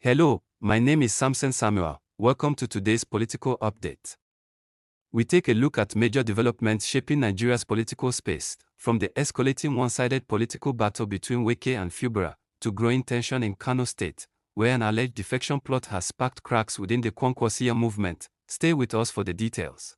Hello, my name is Samson Samuel. Welcome to today's political update. We take a look at major developments shaping Nigeria's political space, from the escalating one-sided political battle between Wike and Fubara, to growing tension in Kano State, where an alleged defection plot has sparked cracks within the Kwankwasiyya Movement. Stay with us for the details.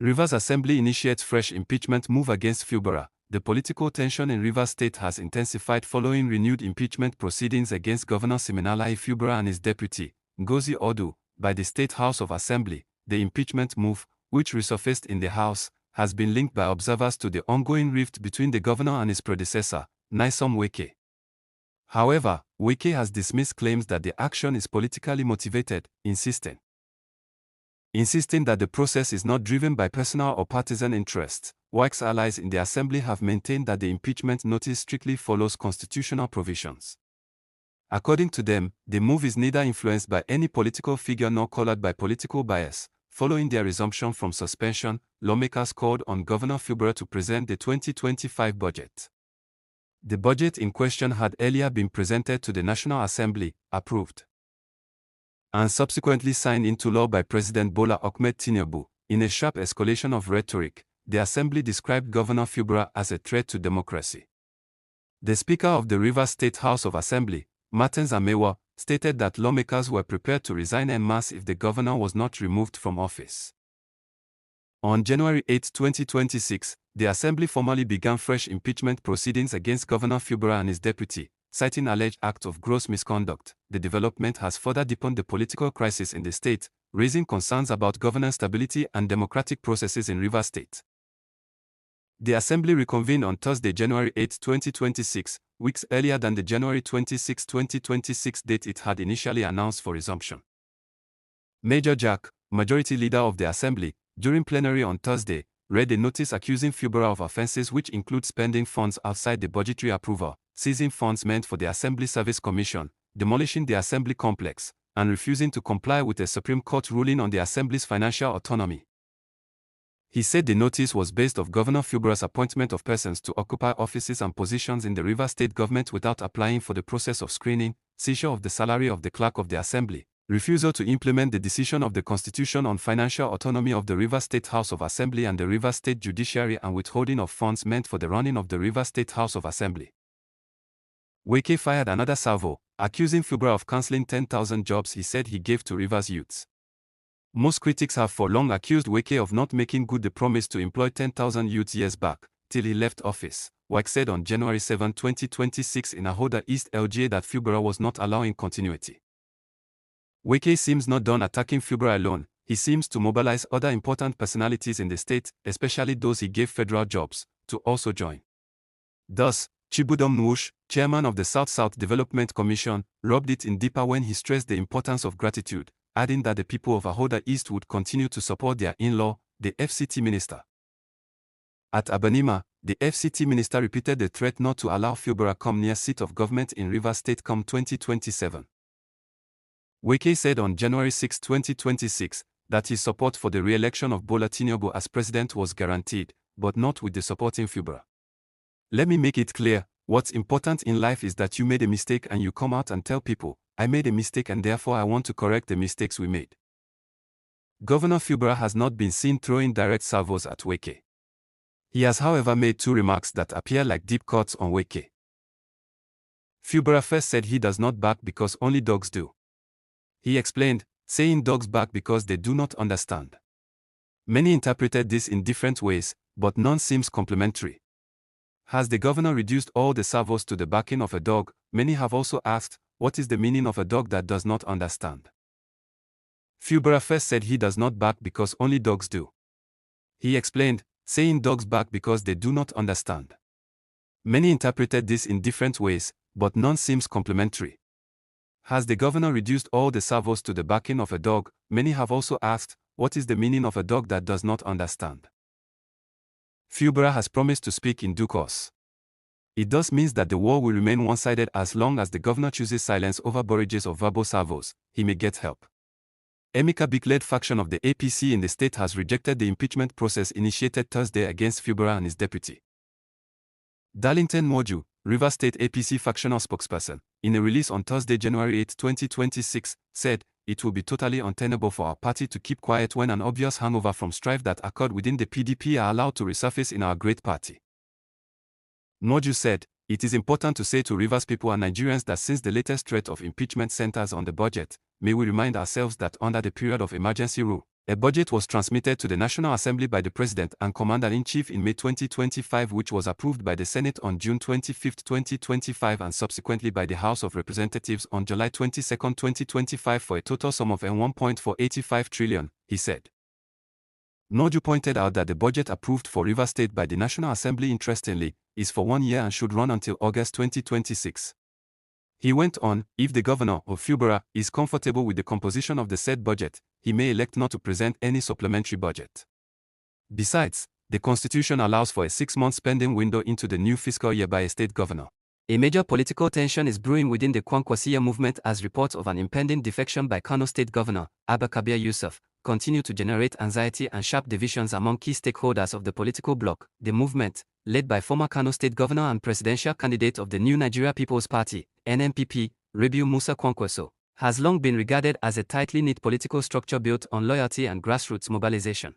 Rivers Assembly initiates fresh impeachment move against Fubara. The political tension in Rivers State has intensified following renewed impeachment proceedings against Governor Siminalayi Fubara and his deputy, Ngozi Odu, by the State House of Assembly. The impeachment move, which resurfaced in the House, has been linked by observers to the ongoing rift between the governor and his predecessor, Nyesom Wike. However, Wike has dismissed claims that the action is politically motivated, insisting that the process is not driven by personal or partisan interests. Wike's allies in the Assembly have maintained that the impeachment notice strictly follows constitutional provisions. According to them, the move is neither influenced by any political figure nor colored by political bias. Following their resumption from suspension, lawmakers called on Governor Fubara to present the 2025 budget. The budget in question had earlier been presented to the National Assembly, approved, and subsequently signed into law by President Bola Ahmed Tinubu. In a sharp escalation of rhetoric, the Assembly described Governor Fubara as a threat to democracy. The Speaker of the Rivers State House of Assembly, Martins Amewa, stated that lawmakers were prepared to resign en masse if the governor was not removed from office. On January 8, 2026, the Assembly formally began fresh impeachment proceedings against Governor Fubara and his deputy, citing alleged acts of gross misconduct. The development has further deepened the political crisis in the state, raising concerns about governance stability and democratic processes in Rivers State. The Assembly reconvened on Thursday, January 8, 2026, weeks earlier than the January 26, 2026 date it had initially announced for resumption. Major Jack, Majority Leader of the Assembly, during plenary on Thursday, read a notice accusing Fubara of offenses which include spending funds outside the budgetary approval, seizing funds meant for the Assembly Service Commission, demolishing the Assembly complex, and refusing to comply with a Supreme Court ruling on the Assembly's financial autonomy. He said the notice was based on Governor Fubara's appointment of persons to occupy offices and positions in the Rivers State government without applying for the process of screening, seizure of the salary of the clerk of the Assembly, refusal to implement the decision of the Constitution on financial autonomy of the Rivers State House of Assembly and the Rivers State Judiciary, and withholding of funds meant for the running of the Rivers State House of Assembly. Wike fired another salvo, accusing Fubara of cancelling 10,000 jobs he said he gave to Rivers youths. Most critics have for long accused Wike of not making good the promise to employ 10,000 youths years back, till he left office. Wike said on January 7, 2026 in Ahoda East LGA that Fubara was not allowing continuity. Wike seems not done attacking Fubara alone. He seems to mobilize other important personalities in the state, especially those he gave federal jobs, to also join. Thus, Chibudom Nwush, chairman of the South-South Development Commission, rubbed it in deeper when he stressed the importance of gratitude, adding that the people of Ahoda East would continue to support their in-law, the FCT minister. At Abanima, the FCT minister repeated the threat not to allow Fubara come near seat of government in Rivers State come 2027. Wike said on January 6, 2026, that his support for the re-election of Bola Tinubu as president was guaranteed, but not with the supporting Fubara. Let me make it clear, what's important in life is that you made a mistake and you come out and tell people, I made a mistake and therefore I want to correct the mistakes we made. Governor Fubara has not been seen throwing direct salvos at Wike. He has however made two remarks that appear like deep cuts on Wike. Fubara first said he does not bark because only dogs do. He explained, saying dogs bark because they do not understand. Many interpreted this in different ways, but none seems complimentary. Has the governor reduced all the salvos to the barking of a dog? Many have also asked, what is the meaning of a dog that does not understand? Fubara first said he does not bark because only dogs do. He explained, saying dogs bark because they do not understand. Many interpreted this in different ways, but none seems complimentary. Has the governor reduced all the salvos to the barking of a dog? Many have also asked, what is the meaning of a dog that does not understand? Fubara has promised to speak in due course. It thus means that the war will remain one-sided as long as the governor chooses silence over barrages of verbal salvos. He may get help. Emeka Bik-led faction of the APC in the state has rejected the impeachment process initiated Thursday against Fubara and his deputy. Darlington Moju, Rivers State APC factional spokesperson, in a release on Thursday, January 8, 2026, said, "It will be totally untenable for our party to keep quiet when an obvious hangover from strife that occurred within the PDP are allowed to resurface in our great party." Noju said, "It is important to say to Rivers people and Nigerians that since the latest threat of impeachment centers on the budget, may we remind ourselves that under the period of emergency rule, a budget was transmitted to the National Assembly by the President and Commander-in-Chief in May 2025, which was approved by the Senate on June 25, 2025 and subsequently by the House of Representatives on July 22, 2025 for a total sum of N1.485 trillion, he said. Noju pointed out that the budget approved for Rivers State by the National Assembly, interestingly, is for 1 year and should run until August 2026. He went on, "If the governor, or Fubara, is comfortable with the composition of the said budget, he may elect not to present any supplementary budget. Besides, the Constitution allows for a 6-month spending window into the new fiscal year by a state governor." A major political tension is brewing within the Kwankwasiyya Movement as reports of an impending defection by Kano State Governor, Abba Kabir Yusuf, continue to generate anxiety and sharp divisions among key stakeholders of the political bloc. The movement, led by former Kano State Governor and presidential candidate of the New Nigeria People's Party, NNPP, Rabiu Musa Kwankwaso, has long been regarded as a tightly knit political structure built on loyalty and grassroots mobilization.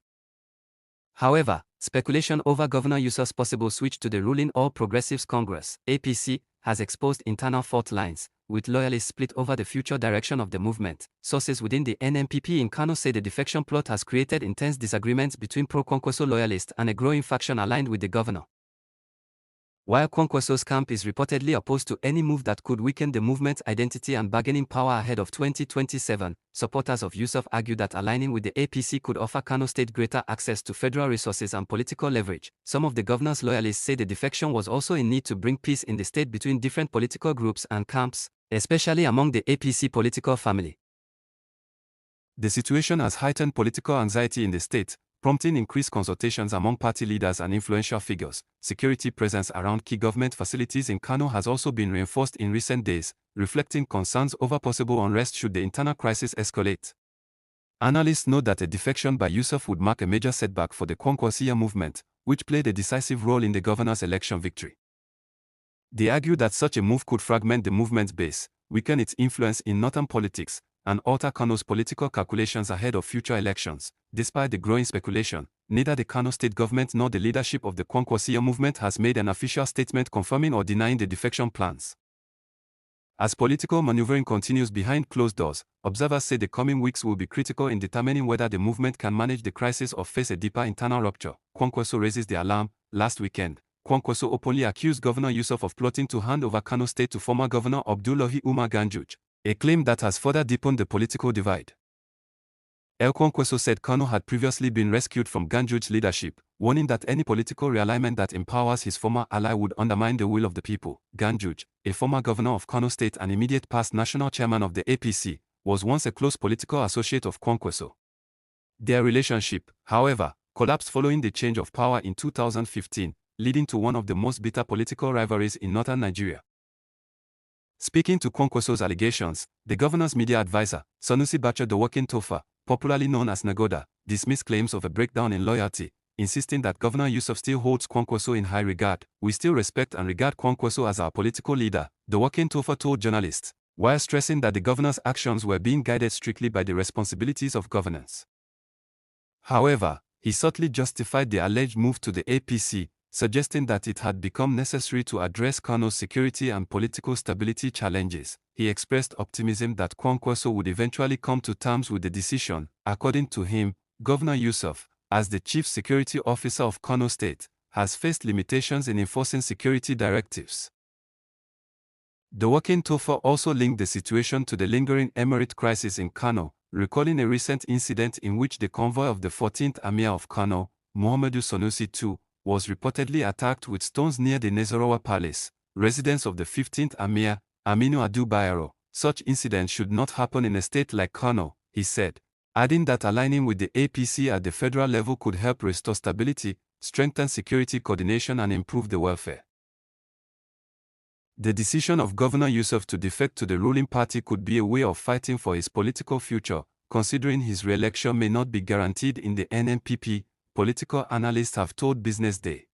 However, speculation over Governor Yusuf's possible switch to the ruling All Progressives Congress, APC, has exposed internal fault lines, with loyalists split over the future direction of the movement. Sources within the NNPP in Kano say the defection plot has created intense disagreements between pro-Kwankwaso loyalists and a growing faction aligned with the governor. While Kwankwaso's camp is reportedly opposed to any move that could weaken the movement's identity and bargaining power ahead of 2027, supporters of Yusuf argue that aligning with the APC could offer Kano State greater access to federal resources and political leverage. Some of the governor's loyalists say the defection was also in need to bring peace in the state between different political groups and camps, especially among the APC political family. The situation has heightened political anxiety in the state, prompting increased consultations among party leaders and influential figures. Security presence around key government facilities in Kano has also been reinforced in recent days, reflecting concerns over possible unrest should the internal crisis escalate. Analysts note that a defection by Yusuf would mark a major setback for the Kwankwasiyya Movement, which played a decisive role in the governor's election victory. They argue that such a move could fragment the movement's base, weaken its influence in northern politics, and alter Kano's political calculations ahead of future elections. Despite the growing speculation, neither the Kano State government nor the leadership of the Kwankwasiyya Movement has made an official statement confirming or denying the defection plans. As political maneuvering continues behind closed doors, observers say the coming weeks will be critical in determining whether the movement can manage the crisis or face a deeper internal rupture. Kwankwaso raises the alarm. Last weekend, Kwankwaso openly accused Governor Yusuf of plotting to hand over Kano State to former Governor Abdullahi Umar Ganjuj, a claim that has further deepened the political divide. Kwankwaso said Kano had previously been rescued from Ganjuj's leadership, warning that any political realignment that empowers his former ally would undermine the will of the people. Ganjuj, a former governor of Kano State and immediate past national chairman of the APC, was once a close political associate of Kwankwaso. Their relationship, however, collapsed following the change of power in 2015, leading to one of the most bitter political rivalries in northern Nigeria. Speaking to Kwankwaso's allegations, the governor's media advisor, Sanusi Bacha Wike Tofa, popularly known as Nagoda, dismissed claims of a breakdown in loyalty, insisting that Governor Yusuf still holds Kwankwaso in high regard. "We still respect and regard Kwankwaso as our political leader," Wike Tofa told journalists, while stressing that the governor's actions were being guided strictly by the responsibilities of governance. However, he subtly justified the alleged move to the APC, suggesting that it had become necessary to address Kano's security and political stability challenges. He expressed optimism that Kwankwaso would eventually come to terms with the decision. According to him, Governor Yusuf, as the chief security officer of Kano State, has faced limitations in enforcing security directives. Wike Tofa also linked the situation to the lingering emirate crisis in Kano, recalling a recent incident in which the convoy of the 14th Emir of Kano, Muhammadu Sanusi II, was reportedly attacked with stones near the Nasarawa Palace, residence of the 15th Emir, Aminu Ado Bayero. "Such incidents should not happen in a state like Kano," he said, adding that aligning with the APC at the federal level could help restore stability, strengthen security coordination and improve the welfare. The decision of Governor Yusuf to defect to the ruling party could be a way of fighting for his political future, considering his re-election may not be guaranteed in the NNPP, political analysts have told Business Day.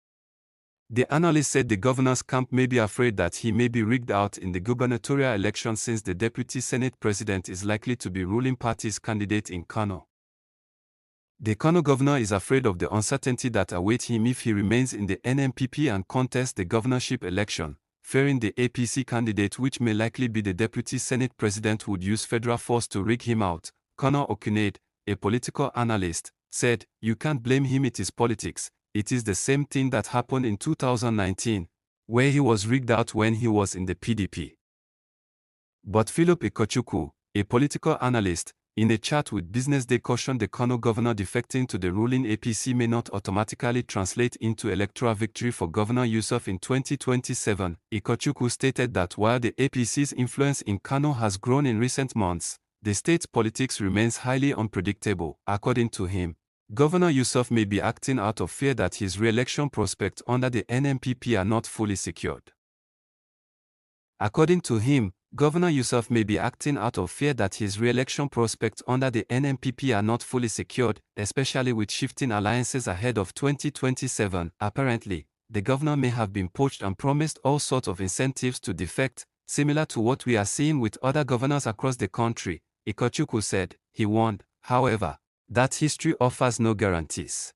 The analyst said the governor's camp may be afraid that he may be rigged out in the gubernatorial election since the deputy Senate president is likely to be ruling party's candidate in Kano. The Kano governor is afraid of the uncertainty that awaits him if he remains in the NNPP and contests the governorship election, fearing the APC candidate, which may likely be the deputy Senate president, would use federal force to rig him out. Connor Okunade, a political analyst, said, "You can't blame him, it is politics. It is the same thing that happened in 2019, where he was rigged out when he was in the PDP." But Philip Ikochukwu, a political analyst, in a chat with Business Day cautioned the Kano governor defecting to the ruling APC may not automatically translate into electoral victory for Governor Yusuf in 2027. Ikochukwu stated that while the APC's influence in Kano has grown in recent months, the state's politics remains highly unpredictable. According to him, Governor Yusuf may be acting out of fear that his re-election prospects under the NNPP are not fully secured. According to him, Governor Yusuf may be acting out of fear that his re-election prospects under the NNPP are not fully secured, especially with shifting alliances ahead of 2027. Apparently, the governor may have been poached and promised all sorts of incentives to defect, similar to what we are seeing with other governors across the country, Ikochukwu said. He warned, however, that history offers no guarantees.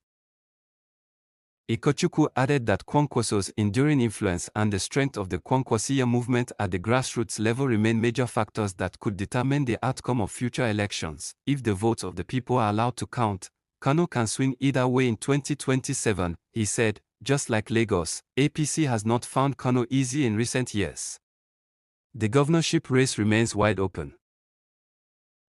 Ikochukwu added that Kwankwasiyya's enduring influence and the strength of the Kwankwasiyya movement at the grassroots level remain major factors that could determine the outcome of future elections. If the votes of the people are allowed to count, Kano can swing either way in 2027, he said. Just like Lagos, APC has not found Kano easy in recent years. The governorship race remains wide open.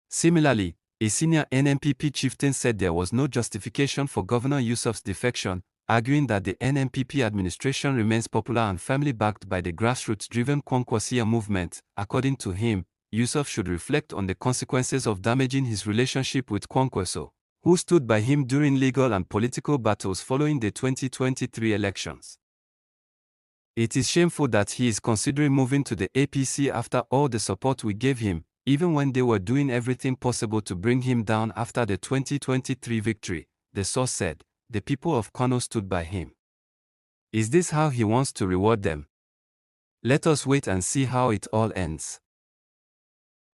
Similarly, a senior NNPP chieftain said there was no justification for Governor Yusuf's defection, arguing that the NNPP administration remains popular and firmly backed by the grassroots-driven Kwankwasiyya movement. According to him, Yusuf should reflect on the consequences of damaging his relationship with Kwankwaso, who stood by him during legal and political battles following the 2023 elections. It is shameful that he is considering moving to the APC after all the support we gave him, even when they were doing everything possible to bring him down after the 2023 victory, the source said. The people of Kano stood by him. Is this how he wants to reward them? Let us wait and see how it all ends.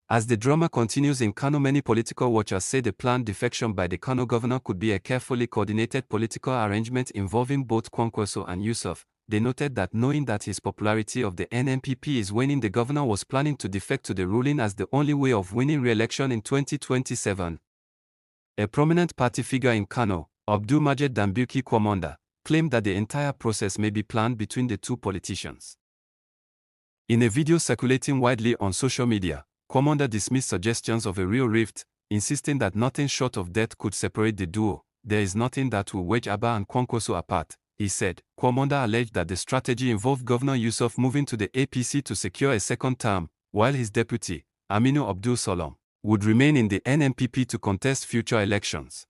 As the drama continues in Kano, many political watchers say the planned defection by the Kano governor could be a carefully coordinated political arrangement involving both Kwankwaso and Yusuf. They noted that knowing that his popularity of the NNPP is waning, the governor was planning to defect to the ruling as the only way of winning re-election in 2027. A prominent party figure in Kano, Abdul Majid Dambuki Kwamanda, claimed that the entire process may be planned between the two politicians. In a video circulating widely on social media, Kwamanda dismissed suggestions of a real rift, insisting that nothing short of death could separate the duo. There is nothing that will wedge Abba and Kwankwaso apart, he said. Kwamanda alleged that the strategy involved Governor Yusuf moving to the APC to secure a second term, while his deputy, Aminu Abdul Salam, would remain in the NNPP to contest future elections.